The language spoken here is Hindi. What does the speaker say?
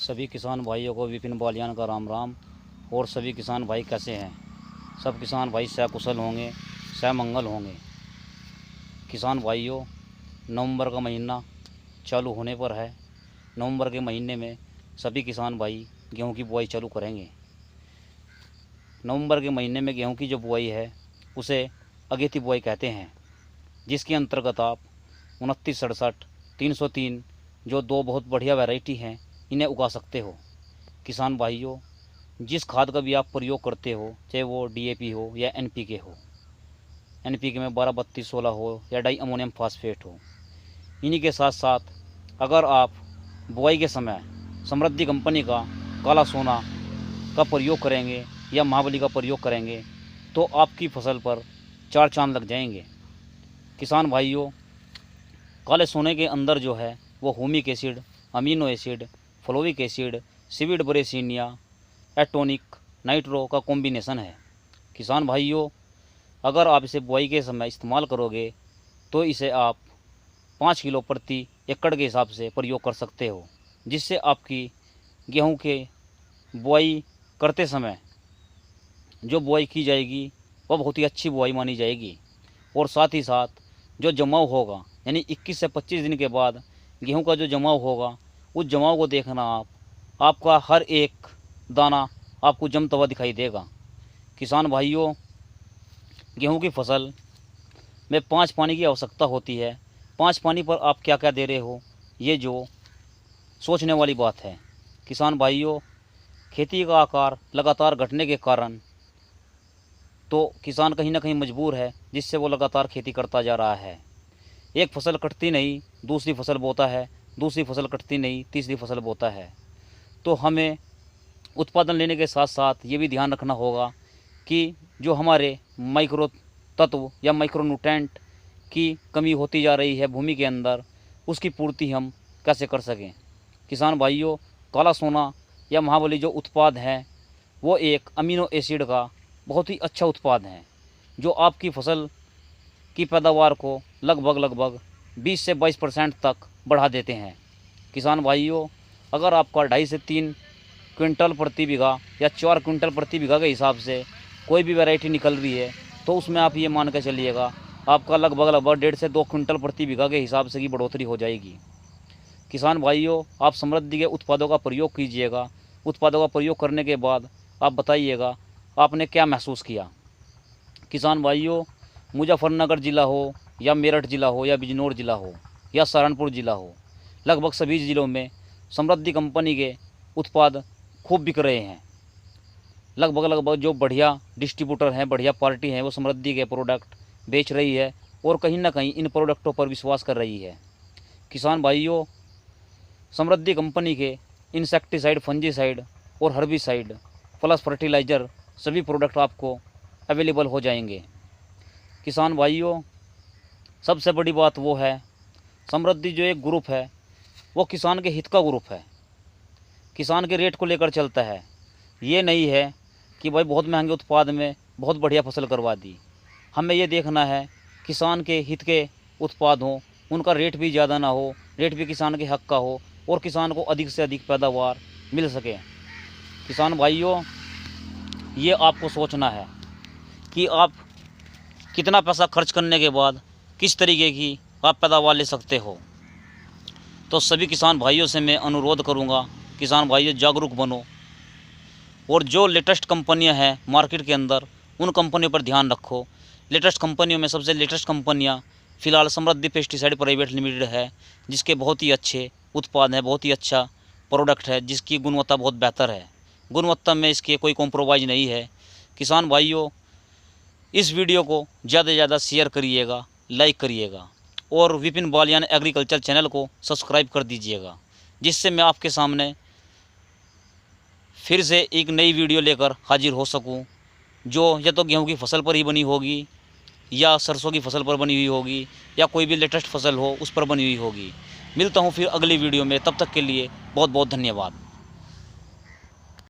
सभी किसान भाइयों को विपिन बालियान का राम राम। और सभी किसान भाई कैसे हैं? सब किसान भाई सकुशल होंगे, मंगल होंगे। किसान भाइयों, नवंबर का महीना चालू होने पर है। नवंबर के महीने में सभी किसान भाई गेहूं की बुआई चालू करेंगे। नवंबर के महीने में गेहूं की जो बुआई है उसे अगेती बुआई कहते हैं, जिसके अंतर्गत आप 29, 67, 303 जो दो बहुत बढ़िया वैरायटी हैं इन्हें उगा सकते हो। किसान भाइयों, जिस खाद का भी आप प्रयोग करते हो, चाहे वो DAP हो या NPK हो, NPK में 12-32-16 हो या डाई अमोनियम फास्फेट हो, इन्हीं के साथ साथ अगर आप बुआई के समय समृद्धि कंपनी का काला सोना का प्रयोग करेंगे या महाबली का प्रयोग करेंगे तो आपकी फसल पर 4 चांद लग जाएंगे। किसान भाइयों, काले सोने के अंदर जो है वो humic acid, amino acid, fulvic acid, seaweed ब्रेसिनिया, एटोनिक, नाइट्रो का कॉम्बिनेशन है। किसान भाइयों, अगर आप इसे बुआई के समय इस्तेमाल करोगे तो इसे आप 5 किलो प्रति एकड़ के हिसाब से प्रयोग कर सकते हो, जिससे आपकी गेहूं के बुआई करते समय जो बुआई की जाएगी वह बहुत ही अच्छी बुआई मानी जाएगी। और साथ ही साथ जो जमाव होगा, यानी 21 से 25 दिन के बाद गेहूं का जो जमाव होगा, उस जमाव को देखना आपका हर एक दाना आपको जमता हुआ दिखाई देगा। किसान भाइयों, गेहूं की फसल में 5 पानी की आवश्यकता होती है। 5 पानी पर आप क्या क्या दे रहे हो, ये जो सोचने वाली बात है। किसान भाइयों, खेती का आकार लगातार घटने के कारण तो किसान कहीं ना कहीं मजबूर है, जिससे वो लगातार खेती करता जा रहा है। एक फसल कटती नहीं दूसरी फसल बोता है, दूसरी फसल कटती नहीं तीसरी फसल बोता है। तो हमें उत्पादन लेने के साथ साथ ये भी ध्यान रखना होगा कि जो हमारे माइक्रो तत्व या माइक्रोन्यूट्रेंट की कमी होती जा रही है भूमि के अंदर, उसकी पूर्ति हम कैसे कर सकें। किसान भाइयों, काला सोना या महाबली जो उत्पाद है वो एक अमीनो एसिड का बहुत ही अच्छा उत्पाद है, जो आपकी फसल की पैदावार को लगभग 20 से 22% तक बढ़ा देते हैं। किसान भाइयों, अगर आपका 2.5 से 3 क्विंटल प्रति बीघा या 4 क्विंटल प्रति बीघा के हिसाब से कोई भी वैरायटी निकल रही है तो उसमें आप ये मान के चलिएगा आपका लगभग 1.5 से 2 क्विंटल प्रति बीघा के हिसाब से की बढ़ोतरी हो जाएगी। किसान भाइयों, आप समृद्धि के उत्पादों का प्रयोग कीजिएगा। उत्पादों का प्रयोग करने के बाद आप बताइएगा आपने क्या महसूस किया। किसान भाइयों, मुजफ्फरनगर ज़िला हो या मेरठ ज़िला हो या बिजनौर ज़िला हो या सहारनपुर ज़िला हो, लगभग सभी ज़िलों में समृद्धि कंपनी के उत्पाद खूब बिक रहे हैं। लगभग जो बढ़िया डिस्ट्रीब्यूटर हैं, बढ़िया पार्टी हैं, वो समृद्धि के प्रोडक्ट बेच रही है और कहीं ना कहीं इन प्रोडक्टों पर विश्वास कर रही है। किसान भाइयों, समृद्धि कंपनी के इंसेक्टिसाइड, फंजीसाइड और हर्बिसाइड प्लस फर्टिलाइज़र सभी प्रोडक्ट आपको अवेलेबल हो जाएंगे। किसान भाइयों, सबसे बड़ी बात वो है, समृद्धि जो एक ग्रुप है वो किसान के हित का ग्रुप है, किसान के रेट को लेकर चलता है। ये नहीं है कि भाई बहुत महंगे उत्पाद में बहुत बढ़िया फसल करवा दी। हमें ये देखना है किसान के हित के उत्पाद हों, उनका रेट भी ज़्यादा ना हो, रेट भी किसान के हक का हो और किसान को अधिक से अधिक पैदावार मिल सके। किसान भाइयों, ये आपको सोचना है कि आप कितना पैसा खर्च करने के बाद किस तरीके की आप पैदावार ले सकते हो। तो सभी किसान भाइयों से मैं अनुरोध करूंगा, किसान भाइयों जागरूक बनो और जो लेटेस्ट कंपनियां हैं मार्केट के अंदर उन कंपनियों पर ध्यान रखो। लेटेस्ट कंपनियों में सबसे लेटेस्ट कंपनियां फ़िलहाल समृद्धि पेस्टिसाइड प्राइवेट लिमिटेड है, जिसके बहुत ही अच्छे उत्पाद हैं, बहुत ही अच्छा प्रोडक्ट है, जिसकी गुणवत्ता बहुत बेहतर है। गुणवत्ता में इसके कोई कॉम्प्रोमाइज़ नहीं है। किसान भाइयों, इस वीडियो को ज़्यादा से ज़्यादा शेयर करिएगा, लाइक करिएगा और विपिन बालियान एग्रीकल्चर चैनल को सब्सक्राइब कर दीजिएगा, जिससे मैं आपके सामने फिर से एक नई वीडियो लेकर हाजिर हो सकूं, जो या तो गेहूं की फसल पर ही बनी होगी या सरसों की फसल पर बनी हुई होगी या कोई भी लेटेस्ट फसल हो उस पर बनी हुई होगी। मिलता हूं फिर अगली वीडियो में, तब तक के लिए बहुत बहुत धन्यवाद।